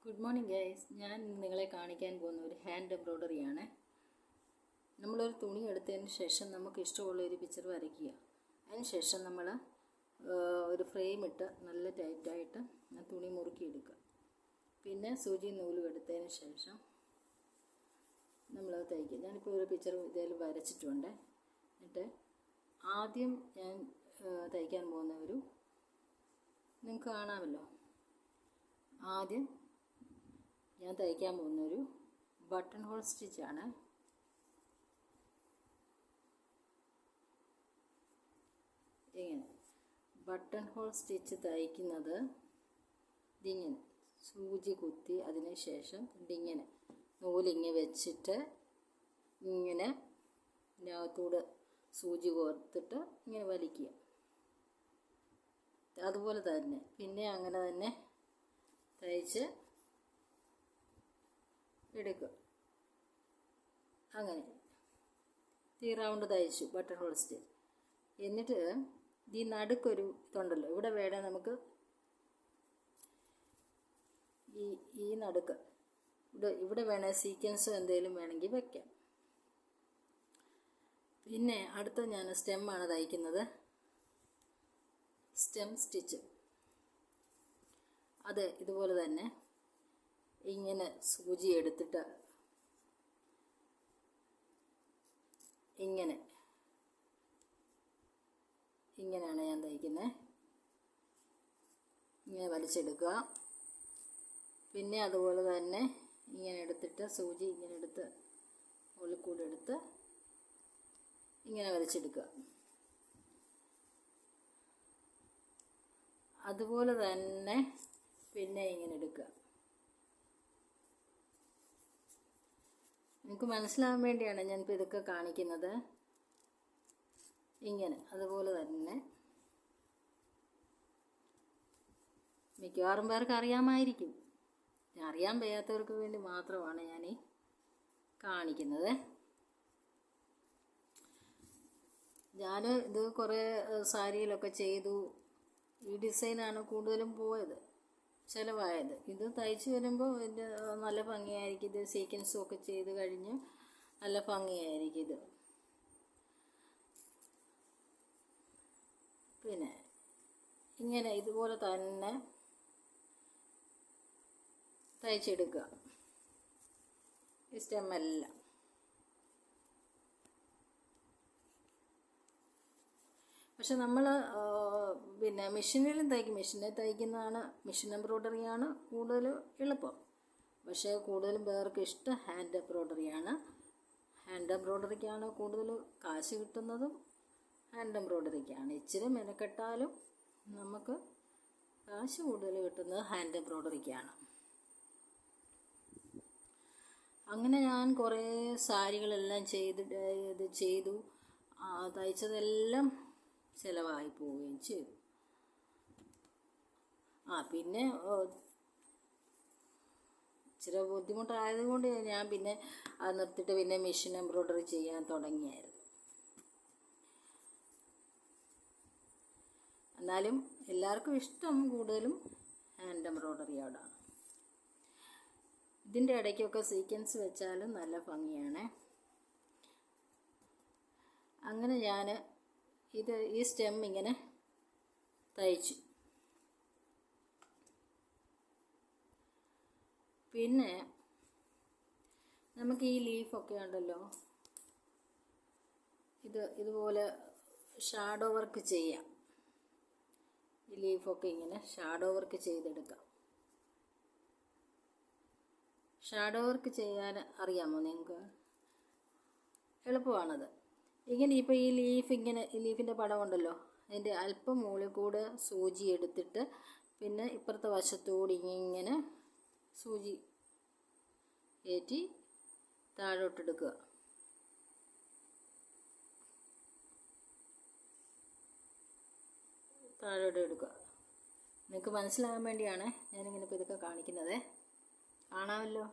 Good morning guys. ഞാൻ നിങ്ങളെ കാണിക്കാൻ പോകുന്ന ഒരു ഹാൻഡ് എംബ്രോയ്ഡറിയാണ്. നമ്മളൊരു തുണി എടുത്തതിന് ശേഷം നമുക്ക് ഇഷ്ടമുള്ള ഒരു പിക്ചർ വരയ്ക്കുക. അതിന് ശേഷം നമ്മൾ ഒരു ഫ്രെയിം ഇട്ട് നല്ല ടൈറ്റായിട്ട് ആ തുണി മുറുക്കിയെടുക്കുക. പിന്നെ സൂചി നൂലും എടുത്തതിന് ശേഷം നമ്മളത് തയ്ക്കുക. ഞാനിപ്പോൾ ഒരു പിക്ചർ ഇതിൽ വരച്ചിട്ടുണ്ട്. എന്നിട്ട് ആദ്യം ഞാൻ തയ്ക്കാൻ പോകുന്ന നിങ്ങൾക്ക് കാണാമല്ലോ, ആദ്യം ഞാൻ തയ്ക്കാൻ പോകുന്നൊരു ബട്ടൺ ഹോൾ സ്റ്റിച്ചാണ്. ഇങ്ങനെ ബട്ടൺ ഹോൾ സ്റ്റിച്ച് തയ്ക്കുന്നത് ഇതിങ്ങനെ സൂചി കുത്തി അതിന് ശേഷം ഇതിങ്ങനെ നൂലിങ്ങനെ വെച്ചിട്ട് ഇങ്ങനെ ഇതിനകത്തൂടെ സൂചി കോർത്തിട്ട് ഇങ്ങനെ വലിക്കുക. അതുപോലെ തന്നെ പിന്നെ അങ്ങനെ തന്നെ തയ്ച്ച് എടുക്കുക. അങ്ങനെ ഈ റൗണ്ട് തയ്ച്ചു ബട്ടൺ ഹോൾ സ്റ്റിച്ച്. എന്നിട്ട് ഈ നടുക്കൊരു ഇതുണ്ടല്ലോ, ഇവിടെ വേണേൽ നമുക്ക് ഈ നടുക്ക് ഇവിടെ വേണേൽ സീക്വൻസ് എന്തെങ്കിലും വേണമെങ്കിൽ വയ്ക്കാം. പിന്നെ അടുത്ത ഞാൻ സ്റ്റെമ്മാണ് തയ്ക്കുന്നത്, സ്റ്റെം സ്റ്റിച്ച്. അത് ഇതുപോലെ തന്നെ ഇങ്ങനെ സൂചി എടുത്തിട്ട് ഇങ്ങനെയാണ് ഞാൻ തയ്ക്കുന്നത്. ഇങ്ങനെ വലിച്ചെടുക്കുക. പിന്നെ അതുപോലെ തന്നെ ഇങ്ങനെ എടുത്തിട്ട് സൂചി ഇങ്ങനെ എടുത്ത് ഉള്ളിൽ കൂടെ എടുത്ത് ഇങ്ങനെ വലിച്ചെടുക്കുക. അതുപോലെ തന്നെ പിന്നെ ഇങ്ങനെ എടുക്കുക. നിങ്ങൾക്ക് മനസ്സിലാവാൻ വേണ്ടിയാണ് ഞാനിപ്പോൾ ഇതൊക്കെ കാണിക്കുന്നത്. ഇങ്ങനെ അതുപോലെ തന്നെ മിക്കവാറും പേർക്ക് അറിയാമായിരിക്കും. അറിയാൻ വയ്യാത്തവർക്ക് വേണ്ടി മാത്രമാണ് ഞാൻ കാണിക്കുന്നത്. ഞാൻ ഇത് കുറേ സാരിയിലൊക്കെ ചെയ്തു. ഈ ഡിസൈനാണ് കൂടുതലും പോയത്, ചിലവായത്. ഇത് തയ്ച്ച് വരുമ്പോൾ ഇതിൻ്റെ നല്ല ഭംഗിയായിരിക്കും. ഇത് സീക്വൻസും ഒക്കെ ചെയ്ത് കഴിഞ്ഞ് നല്ല ഭംഗിയായിരിക്കും ഇത്. പിന്നെ ഇങ്ങനെ ഇതുപോലെ തന്നെ തയ്ച്ചെടുക്കുക ഈ സ്റ്റെമ്മെല്ലാം. പക്ഷെ നമ്മൾ പിന്നെ മെഷീനിലും തയ്ക്കും. മെഷീനിൽ തയ്ക്കുന്നതാണ്, മെഷീൻ എംബ്രോയ്ഡറിയാണ് കൂടുതൽ എളുപ്പം. പക്ഷേ കൂടുതലും പേർക്ക് ഇഷ്ടം ഹാൻഡ് എംബ്രോയ്ഡറിയാണ്. ഹാൻഡ് എംബ്രോയ്ഡറിക്കാണ് കൂടുതൽ കാശ് കിട്ടുന്നതും ഹാൻഡ് എംബ്രോയ്ഡറിക്കാണ്. ഇച്ചിരി മെനക്കെട്ടാലും നമുക്ക് കാശ് കൂടുതൽ കിട്ടുന്നത് ഹാൻഡ് എംബ്രോയ്ഡറിക്കാണ്. അങ്ങനെ ഞാൻ കുറേ സാരികളെല്ലാം ചെയ്തു. തയ്ച്ചതെല്ലാം ചിലവായി പോവുകയും ചെയ്തു. പിന്നെ ഇച്ചിരി ബുദ്ധിമുട്ടായതുകൊണ്ട് ഞാൻ പിന്നെ അത് നിർത്തിയിട്ട് പിന്നെ മെഷീൻ എംബ്രോയ്ഡറി ചെയ്യാൻ തുടങ്ങിയായിരുന്നു. എന്നാലും എല്ലാവർക്കും ഇഷ്ടം കൂടുതലും ഹാൻഡ് എംബ്രോയ്ഡറിയോടാണ്. ഇതിൻ്റെ ഇടയ്ക്കൊക്കെ സീക്വൻസ് വെച്ചാലും നല്ല ഭംഗിയാണ്. അങ്ങനെ ഞാൻ ഈ സ്റ്റെം ഇങ്ങനെ തയ്ച്ചു. പിന്നെ നമുക്ക് ഈ ലീഫൊക്കെ ഉണ്ടല്ലോ, ഇതുപോലെ ഷാഡോ വർക്ക് ചെയ്യാം. ഈ ലീഫൊക്കെ ഇങ്ങനെ ഷാഡോ വർക്ക് ചെയ്തെടുക്കാം. ഷാഡോ വർക്ക് ചെയ്യാൻ അറിയാമോ നിങ്ങൾക്ക്? എളുപ്പമാണത്. ഇങ്ങനെ ഇപ്പോൾ ഈ ലീഫിൻ്റെ പടം ഉണ്ടല്ലോ, അതിൻ്റെ അല്പം മുകളിൽ കൂടെ സൂചി എടുത്തിട്ട് പിന്നെ ഇപ്പുറത്തെ വശത്തോടി ഇങ്ങനെ സൂചി കയറ്റി താഴോട്ടെടുക്കുക. എടുക്കുക. നിങ്ങൾക്ക് മനസ്സിലാകാൻ വേണ്ടിയാണ് ഞാനിങ്ങനെ ഇപ്പോൾ ഇതൊക്കെ കാണിക്കുന്നത്. കാണാമല്ലോ.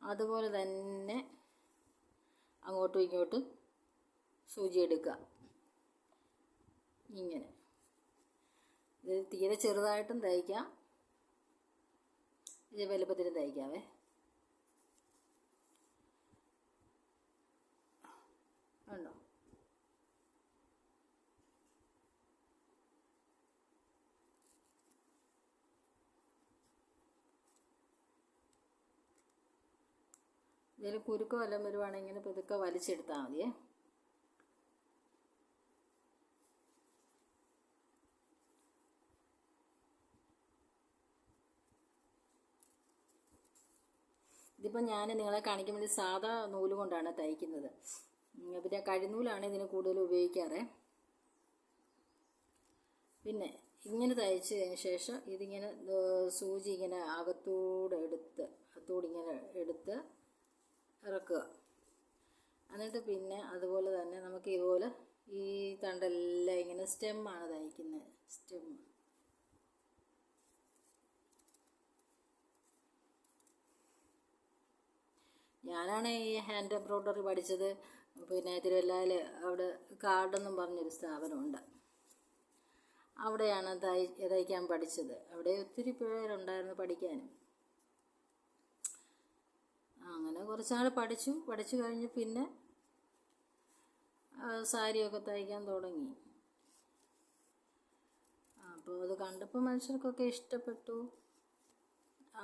അതുപോലെ തന്നെ അങ്ങോട്ടും ഇങ്ങോട്ടും സൂചി എടുക്കുക. ഇങ്ങനെ ഇത് തീരെ ചെറുതായിട്ടും തയ്ക്കാം, ഇത് വലുപ്പത്തിലും തയ്ക്കാവേ. ഉണ്ടോ? ഇതിൽ കുരുക്കോ വല്ലതും വരുവാണെങ്കിൽ ഇങ്ങനെ പതുക്കെ വലിച്ചെടുത്താൽ മതിയേ. ഇതിപ്പോൾ ഞാൻ നിങ്ങളെ കാണിക്കാൻ വേണ്ടി സാധാ നൂല് കൊണ്ടാണ് തയ്ക്കുന്നത്. പിന്നെ കഴിനൂലാണ് ഇതിന് കൂടുതൽ ഉപയോഗിക്കാറ്. പിന്നെ ഇങ്ങനെ തയ്ച്ച് കഴിഞ്ഞ ശേഷം ഇതിങ്ങനെ സൂചി ഇങ്ങനെ അകത്തൂടെ ഇങ്ങനെ എടുത്ത് ഇറക്കുക. എന്നിട്ട് പിന്നെ അതുപോലെ തന്നെ നമുക്ക് ഇതുപോലെ ഈ തണ്ടെല്ലാം ഇങ്ങനെ സ്റ്റെമ്മാണ് തയ്ക്കുന്നത്. സ്റ്റെം ഞാനാണ് ഈ ഹാൻഡ് എംബ്രോയ്ഡറി പഠിച്ചത്. പിന്നെ തിരുവല്ലയിൽ അവിടെ കാർഡെന്നും പറഞ്ഞൊരു സ്ഥാപനമുണ്ട്, അവിടെയാണ് തയ്ക്കാൻ പഠിച്ചത്. അവിടെ ഒത്തിരി പേരുണ്ടായിരുന്നു പഠിക്കാനും. അങ്ങനെ കുറച്ചാൾ പഠിച്ചു കഴിഞ്ഞ് പിന്നെ സാരിയൊക്കെ തയ്ക്കാൻ തുടങ്ങി. അപ്പോൾ അത് കണ്ടപ്പോൾ മനുഷ്യർക്കൊക്കെ ഇഷ്ടപ്പെട്ടു.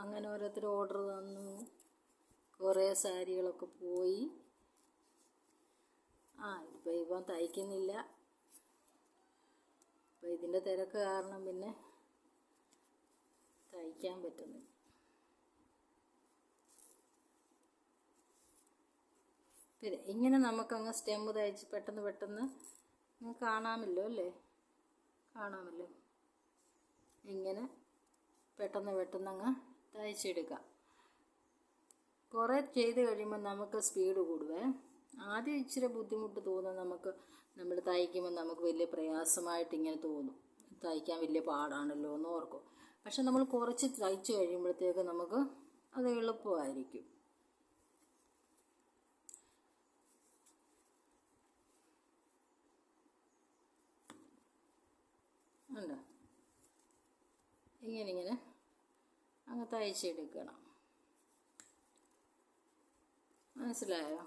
അങ്ങനെ ഓരോരുത്തർ ഓർഡർ തന്നു, കുറേ സാരികളൊക്കെ പോയി. ഇപ്പം തയ്ക്കുന്നില്ല. അപ്പോൾ ഇതിൻ്റെ തിരക്ക് കാരണം പിന്നെ തയ്ക്കാൻ പറ്റുന്നില്ല. പിന്നെ ഇങ്ങനെ നമുക്കങ്ങ് സ്റ്റെമ്മ് തയ്ച്ച് പെട്ടെന്ന് കാണാമല്ലോ അല്ലേ? കാണാമല്ലോ. ഇങ്ങനെ പെട്ടെന്ന് തയ്ച്ചെടുക്കാം. കുറേ ചെയ്ത് കഴിയുമ്പോൾ നമുക്ക് സ്പീഡ് കൂടുവേ. ആദ്യം ഇച്ചിരി ബുദ്ധിമുട്ട് തോന്നും നമുക്ക്. നമ്മൾ തയ്ക്കുമ്പോൾ നമുക്ക് വലിയ പ്രയാസമായിട്ട് ഇങ്ങനെ തോന്നും, തയ്ക്കാൻ വലിയ പാടാണല്ലോ എന്ന് ഓർക്കും. പക്ഷെ നമ്മൾ കുറച്ച് തയ്ച്ച് കഴിയുമ്പോഴത്തേക്ക് നമുക്ക് അത് എളുപ്പമായിരിക്കും. ഉണ്ടോ? ഇങ്ങനെ അങ്ങ് തയ്ച്ചെടുക്കണം. മനസ്സിലായോ?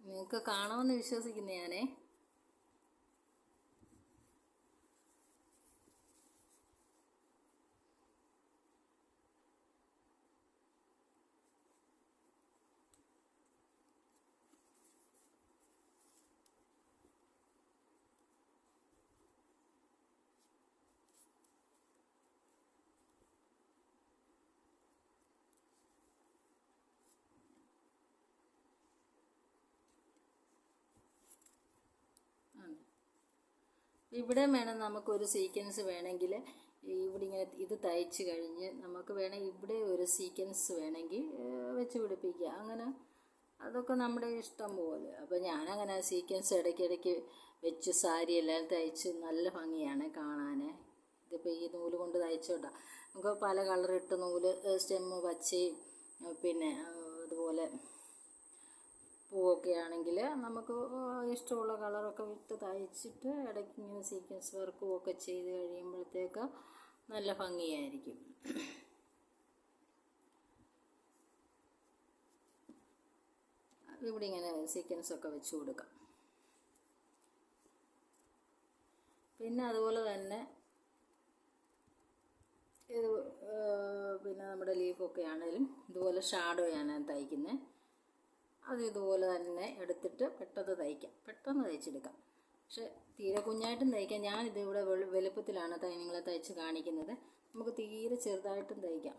നിങ്ങൾക്ക് കാണാമെന്ന് വിശ്വസിക്കുന്നു ഞാനേ. ഇവിടെ വേണം നമുക്കൊരു സീക്വൻസ് വേണമെങ്കിൽ ഇവിടെ ഇങ്ങനെ ഇത് തയ്ച്ച് കഴിഞ്ഞ് നമുക്ക് വേണമെങ്കിൽ ഇവിടെ ഒരു സീക്വൻസ് വേണമെങ്കിൽ വെച്ച് പിടിപ്പിക്കുക. അങ്ങനെ അതൊക്കെ നമ്മുടെ ഇഷ്ടം പോലെ. അപ്പോൾ ഞാനങ്ങനെ സീക്വൻസ് ഇടയ്ക്കിടയ്ക്ക് വെച്ച് സാരി എല്ലാം തയ്ച്ച് നല്ല ഭംഗിയാണ് കാണാൻ. ഇതിപ്പോൾ ഈ നൂല് കൊണ്ട് തയ്ച്ചോണ്ടാ. നമുക്ക് പല കളറിട്ട് നൂല് സ്റ്റെമ്മ് പച്ചയും പിന്നെ അതുപോലെ പൂവൊക്കെ ആണെങ്കിൽ നമുക്ക് ഇഷ്ടമുള്ള കളറൊക്കെ വിട്ട് തയ്ച്ചിട്ട് ഇടയ്ക്ക് ഇങ്ങനെ സീക്വൻസ് വർക്കും ഒക്കെ ചെയ്ത് കഴിയുമ്പോഴത്തേക്ക് നല്ല ഭംഗിയായിരിക്കും. ഇവിടെ ഇങ്ങനെ സീക്വൻസൊക്കെ വെച്ച് കൊടുക്കാം. പിന്നെ അതുപോലെ തന്നെ ഇത് പിന്നെ നമ്മുടെ ലീഫൊക്കെ ആണെങ്കിലും ഇതുപോലെ ഷാഡോയാണ് തയ്ക്കുന്നത്. അത് ഇതുപോലെ തന്നെ എടുത്തിട്ട് പെട്ടെന്ന് തയ്ച്ചെടുക്കാം. പക്ഷെ തീരെ കുഞ്ഞായിട്ടും തയ്ക്കാം. ഞാനിതിവിടെ വലുപ്പത്തിലാണ് നിങ്ങളെ തയ്ച്ച് കാണിക്കുന്നത്. നമുക്ക് തീരെ ചെറുതായിട്ടും തയ്ക്കാം,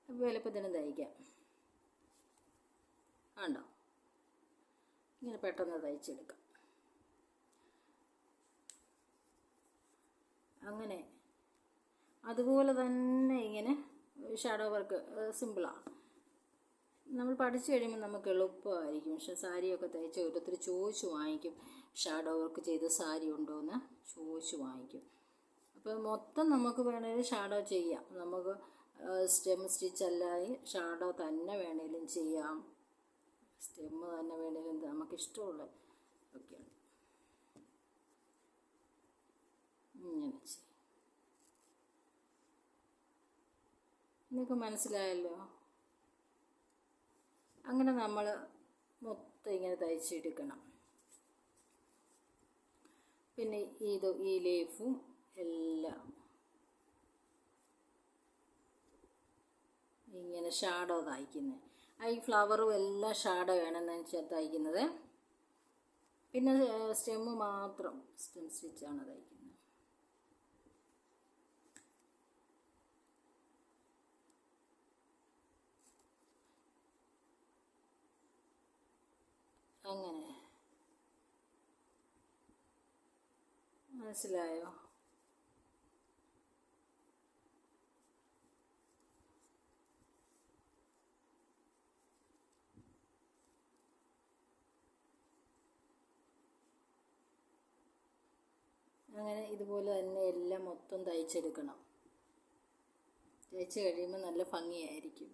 വലുപ്പത്തിനും തയ്ക്കാം. കണ്ടോ? ഇങ്ങനെ പെട്ടെന്ന് തയ്ച്ചെടുക്കാം. അങ്ങനെ അതുപോലെ തന്നെ ഇങ്ങനെ ഷാഡോ വർക്ക് സിമ്പിളാണ്. നമ്മൾ പഠിച്ചു കഴിയുമ്പോൾ നമുക്ക് എളുപ്പമായിരിക്കും. പക്ഷെ സാരിയൊക്കെ തയ്ച്ച് ഓരോരുത്തർ ചോദിച്ചു വാങ്ങിക്കും, ഷാഡോ വർക്ക് ചെയ്ത സാരി ഉണ്ടോയെന്ന് ചോദിച്ചു വാങ്ങിക്കും. ഇപ്പോൾ മൊത്തം നമുക്ക് വേണമെങ്കിൽ ഷാഡോ ചെയ്യാം. നമുക്ക് സ്റ്റെം സ്റ്റിച്ച് അല്ലാതെ ഷാഡോ തന്നെ വേണേലും ചെയ്യാം, സ്റ്റെം തന്നെ വേണേലും നമുക്കിഷ്ടമുള്ള ഒക്കെയാണ്. ഇങ്ങനെ ചെയ്യും. നിങ്ങൾക്ക് മനസ്സിലായല്ലോ? അങ്ങനെ നമ്മൾ മൊത്തം ഇങ്ങനെ തയ്ച്ചെടുക്കണം. പിന്നെ ഈ ലീഫും എല്ലാം ഇങ്ങനെ ഷാഡോ തയ്ക്കുന്നത്. ഈ ഫ്ലവറും എല്ലാം ഷാഡോ വേണമെന്ന് വെച്ചാൽ തയ്ക്കുന്നത്. പിന്നെ സ്റ്റെമ്മ് മാത്രം സ്റ്റെം സ്റ്റിച്ചാണ് തയ്ക്കുന്നത്. അങ്ങനെ മനസ്സിലായോ? അങ്ങനെ ഇതുപോലെ തന്നെ എല്ലാം മൊത്തം തയ്ച്ചെടുക്കണം. തയ്ച്ച് കഴിയുമ്പോൾ നല്ല ഭംഗിയായിരിക്കും.